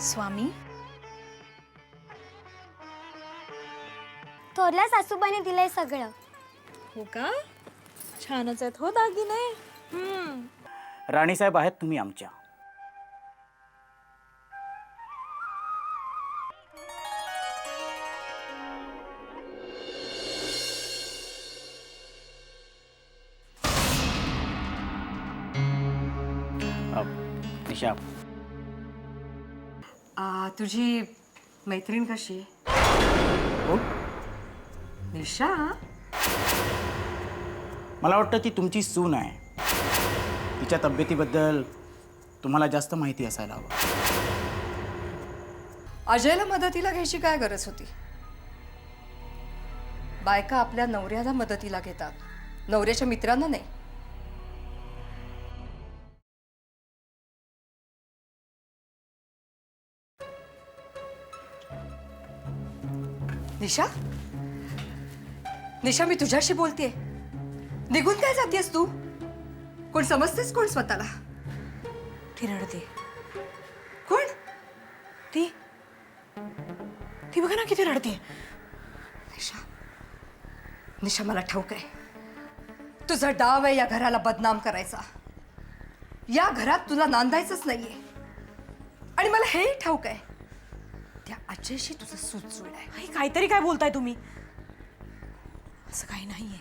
स्वामी, थोरल्या सासूबाईने दिलंय सगळं. हो का? छानच आहेत हो दागिने. राणीसाहेब आहेत तुम्ही आमच्या. निशा, तुझी मैत्रीण कशी? हो? निशा? मला वाटतं ती तुमची सून आहे. तिच्या तब्येतीबद्दल तुम्हाला जास्त माहिती असायला हवं. अजयला मदतीला घ्यायची काय गरज होती? बायका आपल्या नवऱ्याला मदतीला घेतात, नवऱ्याच्या मित्रांना नाही. निशा, निशा, मी तुझ्याशी बोलतेय. निघून काय जातेस तू? कोण समजतेस कोण स्वतःला? ती रडते. कोण? ती ती बघा ना किती रडते. निशा, निशा, मला ठाऊक आहे तुझा डाव आहे या घराला बदनाम करायचा. या घरात तुला नांदायचंच नाहीये. आणि मला हे ठाऊक आहे त्या अजयशी तुझं सूत जुळलंय. आई, काहीतरी काय बोलताय तुम्ही? असं काही नाहीये.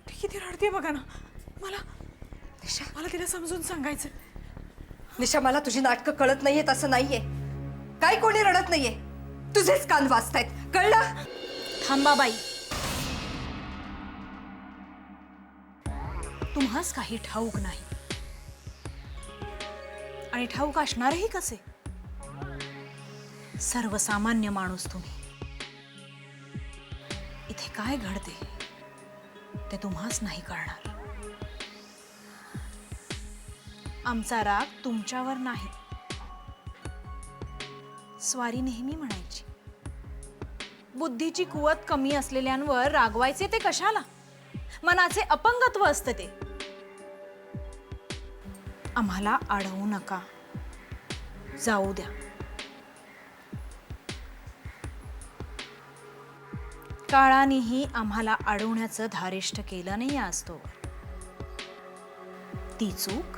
ती किती रडते बघा ना. निशा, मला तिला समजून सांगायचं. निशा, मला तुझी नाटकं कळत नाहीयेत असं नाहीये. काही कोणी रडत नाहीये. तुझेच कान वाजतायत, कळलं? थांबा बाई. तुम्हास काही ठाऊक नाही. आणि ठाऊक असणारही कसे? सर्वसामान्य माणूस तुम्ही. इथे काय घडते ते तुम्हास नाही कळणार. आमचा राग तुमच्यावर नाही. स्वारी नेहमी म्हणायची, बुद्धीची कुवत कमी असलेल्यांवर रागवायचे ते कशाला? मनाचे अपंगत्व असते ते. आम्हाला अडवू नका, जाऊ द्या. काळानेही आम्हाला अडवण्याचं धारिष्ठ केलं नाही आजतोवर. ती चूक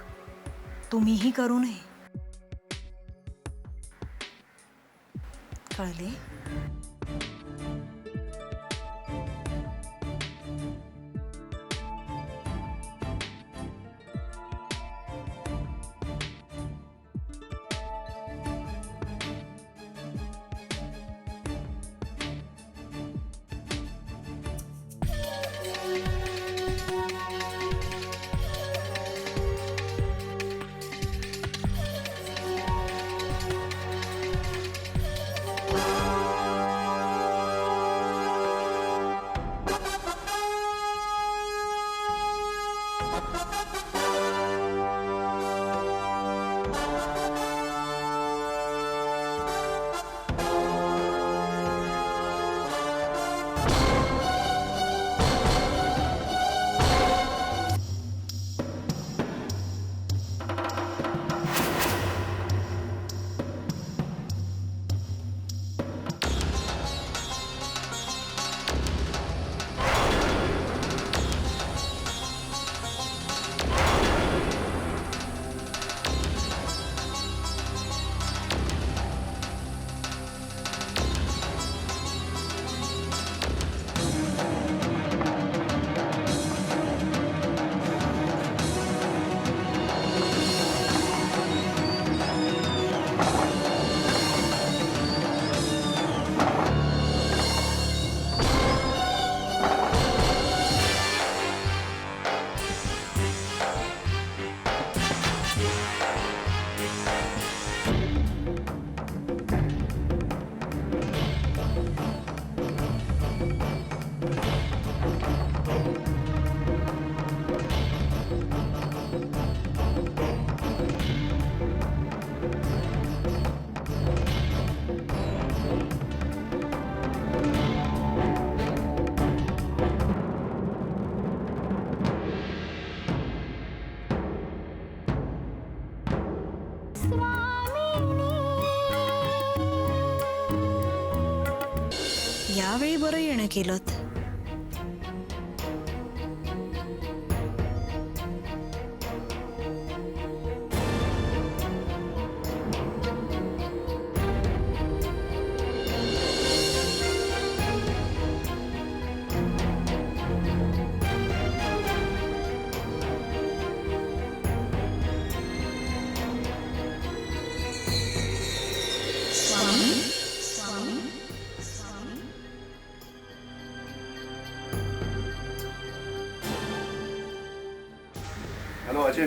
तुम्हीही करू नये. कळले? बरं येणं केलं. हॅलो अजय,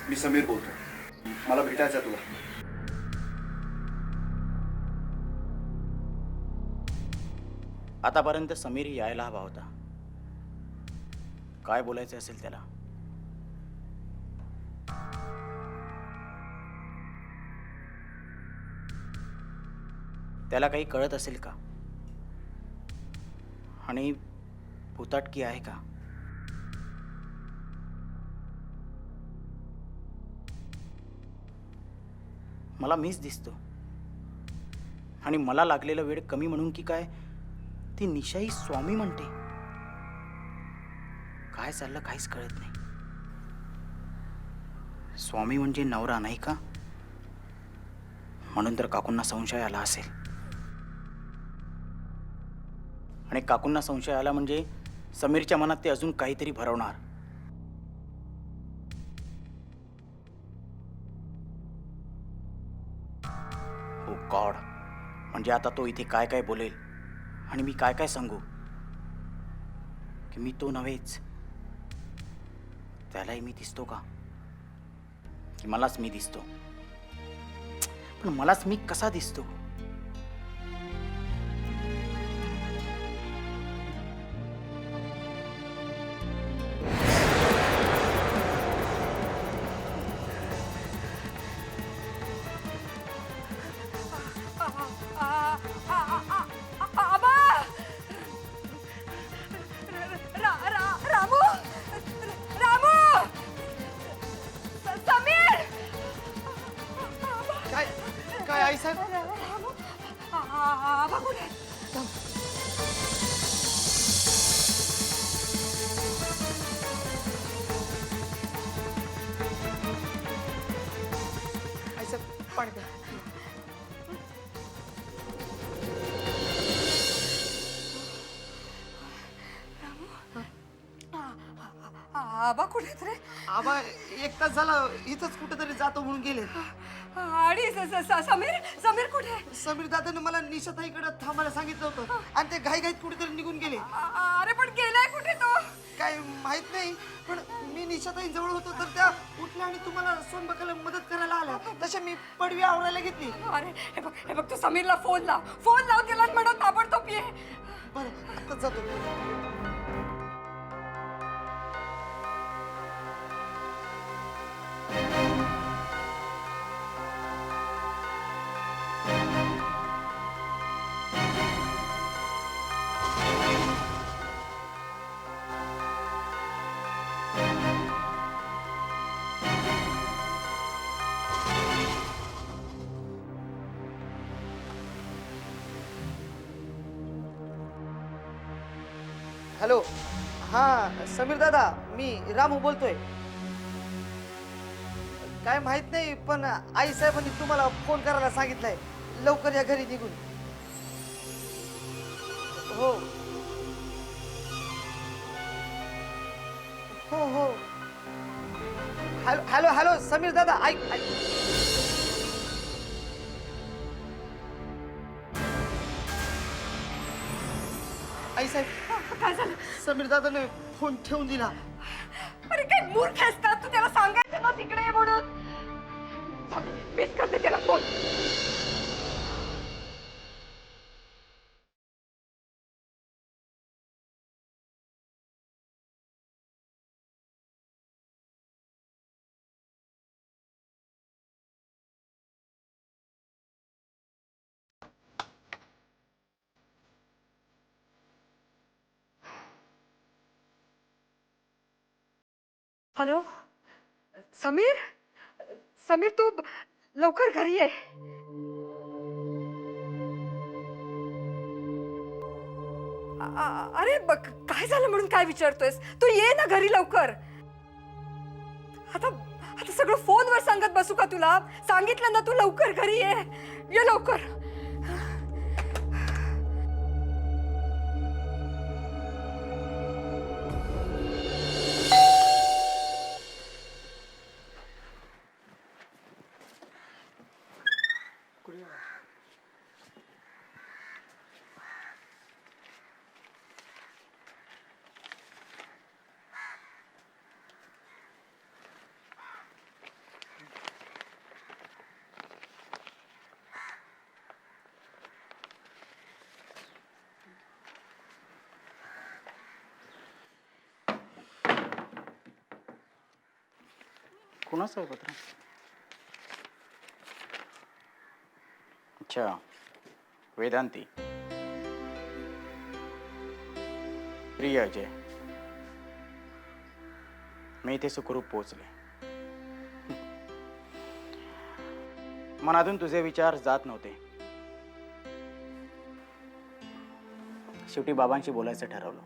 मी समीर बोलतो. मला भेटायचं आहे तुला. आतापर्यंत समीर यायला हवा होता. काय बोलायचं असेल त्याला? त्याला काही कळत असेल का? आणि भुताटकी आहे का? मला मीच दिसतो आणि मला लागलेला वेळ कमी म्हणून की काय ती निशाई स्वामी म्हणते. काय चाललं काहीच कळत नाही. स्वामी म्हणजे नवरा नाही का? म्हणून तर काकूंना संशय आला असेल. आणि काकूंना संशय आला म्हणजे समीरच्या मनात ते अजून काहीतरी भरवणार. ओ गॉड, म्हणजे आता तो इथे काय काय बोलेल आणि मी काय काय सांगू की मी तो नव्हेच. त्यालाही मी दिसतो का की मलाच मी दिसतो? पण मलाच मी कसा दिसतो? काय आई साहेब? आई साहेब पाणी द्या. आबा कुठे आहेत रे? आबा एक तास झाला इथंच कुठेतरी जातो म्हणून गेले. आणि समीर समीर कुठे? समीर दादाने मला निशाताईकडे थांबायला सांगितलं होतं आणि ते घाईघाईत कुठेतरी निघून गेले. अरे पण गेलाय कुठे तो? काय माहित नाही, पण मी निशाताई जवळ होतो तर त्या उठल्या आणि तुम्हाला सोन बघायला मदत करायला आल्या. तशा मी पडवी आवरायला घेतली. अरे हे बघ तू समीरला फोन लाव त्याला म्हणत ताबडतोब ये. बरं आता जातो. हॅलो, हा समीर दादा, मी रामू बोलतोय. काय माहित नाही, पण आई साहेबांनी तुम्हाला फोन करायला सांगितलंय. लवकर या घरी निघून. हो हो हो. हॅलो हॅलो हॅलो समीर दादा, ऐक आई साहेब, काय झालं? समीर दादाने फोन ठेवून दिला. अरे काय मूर्ख आहेस का तू? त्याला सांगायचं ना तिकडे ये म्हणून. मीच करते त्याला फोन. हॅलो समीर, समीर तू लवकर घरी ये. अरे बघ काय झालं म्हणून काय विचारतोयस? तू ये ना घरी लवकर. आता आता सगळं फोनवर सांगत बसू का तुला? सांगितलं ना तू लवकर घरी ये. ये लवकर. कुणाचं आहे पत्र? अच्छा, वेदांती. प्रिय अजय, मी इथे सुखरूप पोहोचले. मनातून तुझे विचार जात नव्हते. शेवटी बाबांशी बोलायचं ठरवलं.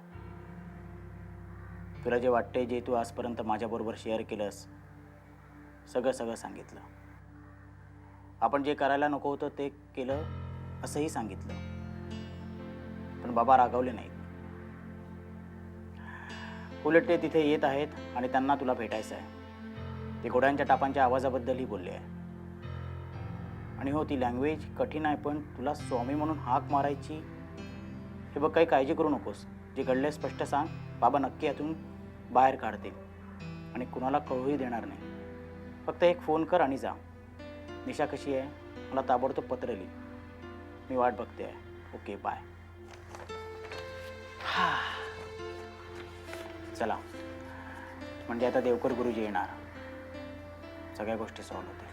तुला जे वाटते, जे तू आजपर्यंत माझ्याबरोबर शेअर केलंस, सगळं सांगितलं. आपण जे करायला नको होतं ते केलं असंही सांगितलं. पण बाबा रागावले नाहीत. उलट ते तिथे येत आहेत आणि त्यांना तुला भेटायचं आहे. ते घोड्यांच्या टापांच्या आवाजाबद्दलही बोलले आहे. आणि हो, ती लँग्वेज कठीण आहे, पण तुला स्वामी म्हणून हाक मारायची. हे बघ, काही काळजी करू नकोस. जे घडले स्पष्ट सांग. बाबा नक्की यातून बाहेर काढतील आणि कुणाला कळूही देणार नाही. फक्त एक फोन कर आणि जा. निशा कशी आहे? मला ताबडतोब पत्र लिही. मी वाट बघते आहे. Okay, bye. चला, म्हणजे आता देवकर गुरुजी येणार. सगळ्या गोष्टी सॉल्व्ह होतील.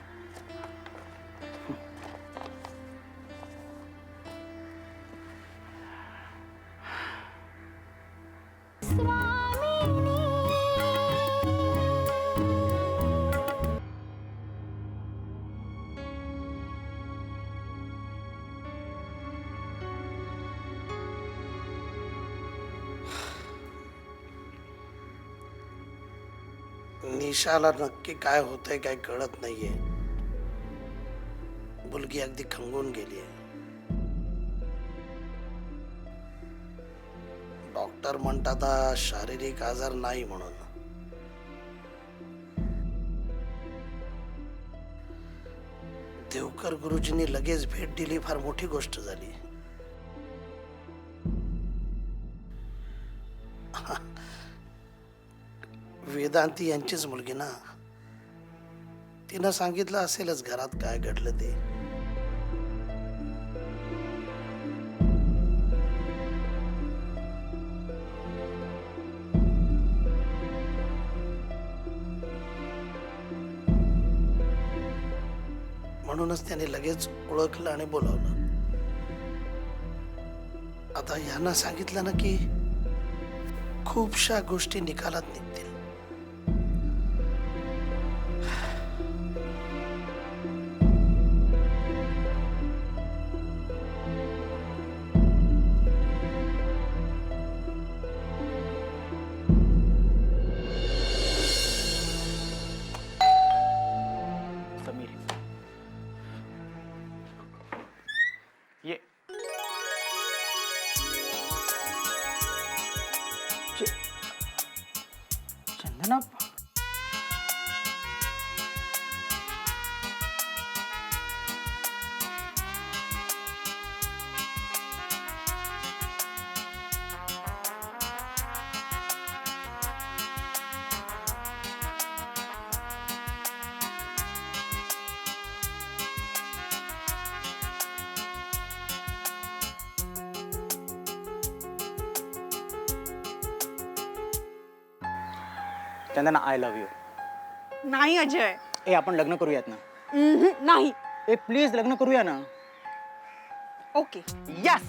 निशाला नक्की काय होतंय काय कळत नाहीये. मुलगी अगदी खंगून गेली आहे. डॉक्टर म्हणतात हा शारीरिक आजार नाही म्हणून. देवकर गुरुजींनी लगेच भेट दिली, फार मोठी गोष्ट झाली. वेदांती यांचीच मुलगी ना. तिनं सांगितलं असेलच घरात काय घडलं ते. म्हणूनच त्याने लगेच ओळखलं आणि बोलावलं. आता यांना सांगितलं ना की खूपशा गोष्टी निकालात निघतील. समीर, ये. चंदना, चंदना, आय लव्ह यू. नाही अजय. ए, आपण लग्न करूयात ना. नाही. ए प्लीज, लग्न करूया ना. Okay, yes.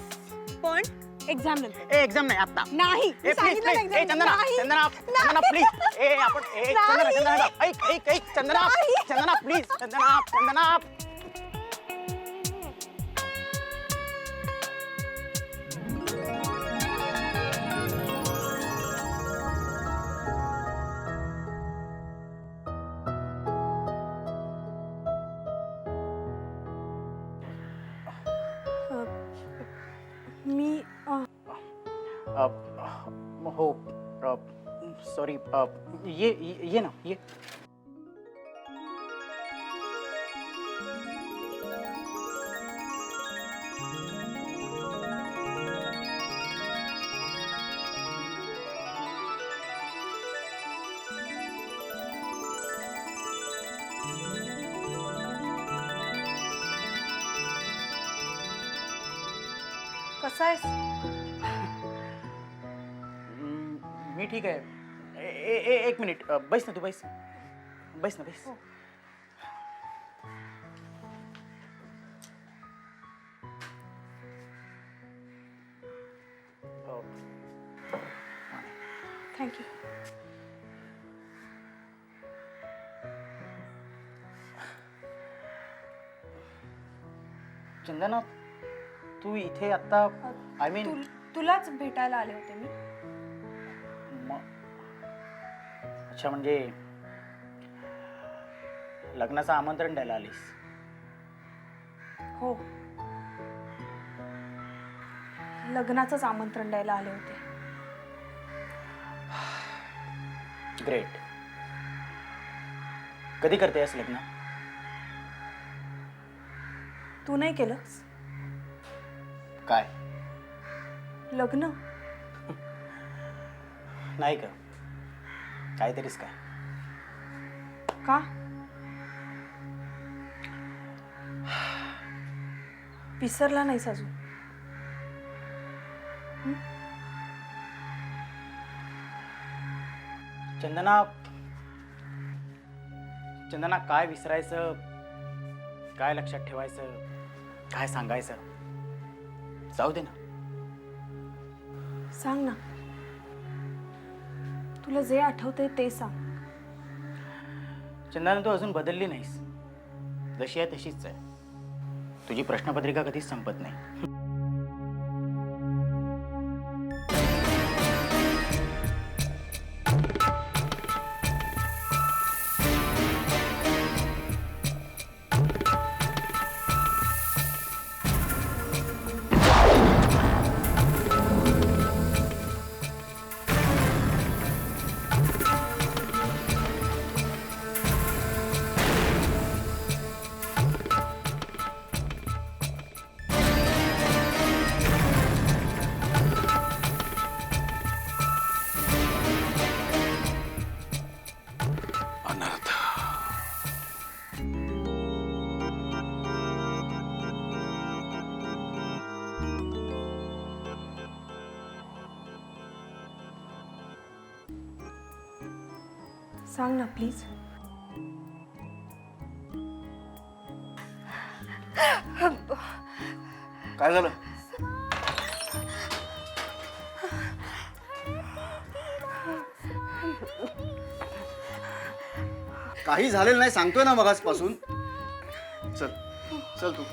पण एक्झाम नंतर. ए, एक्झाम नाही, आता. नाही, ए प्लीज, सांगितलं ना प्लीज. ए exam चंदना, नाही. चंदना, चंदना प्लीज. ए आपण, ए चंदना, नाही. चंदना, ऐक चंदना, चंदना प्लीज, चंदना, चंदना. हो सॉरी ये ना ये. कसा आहेस? मी ठीक आहे. एक मिनिट बैस ना तू बैस बैस ना बैस. थँक्यू. चंदना तू इथे आता आय मीन तुलाच भेटायला आले होते मी. अच्छा म्हणजे लग्नाचं आमंत्रण द्यायला आलीस. हो, लग्नाचंच आमंत्रण द्यायला आले होते. ग्रेट. कधी करतेस लग्न? तू नाही केलंस काय लग्न? नाही का? काहीतरीच काय? का? विसरला नाहीस अजून? चंदना चंदना काय विसरायचं, काय लक्षात ठेवायचं, काय सांगायचं, जाऊ दे ना. सांग ना, तुला जे आठवतंय ते सांग. चंदना तू अजून बदलली नाहीस. जशी आहे तशीच आहे. तुझी प्रश्नपत्रिका कधीच संपत नाही. अनर्थ. सांग ना प्लीज. काय झालं? काही झालेलं नाही सांगतोय ना मगाचपासून. चल चल तू.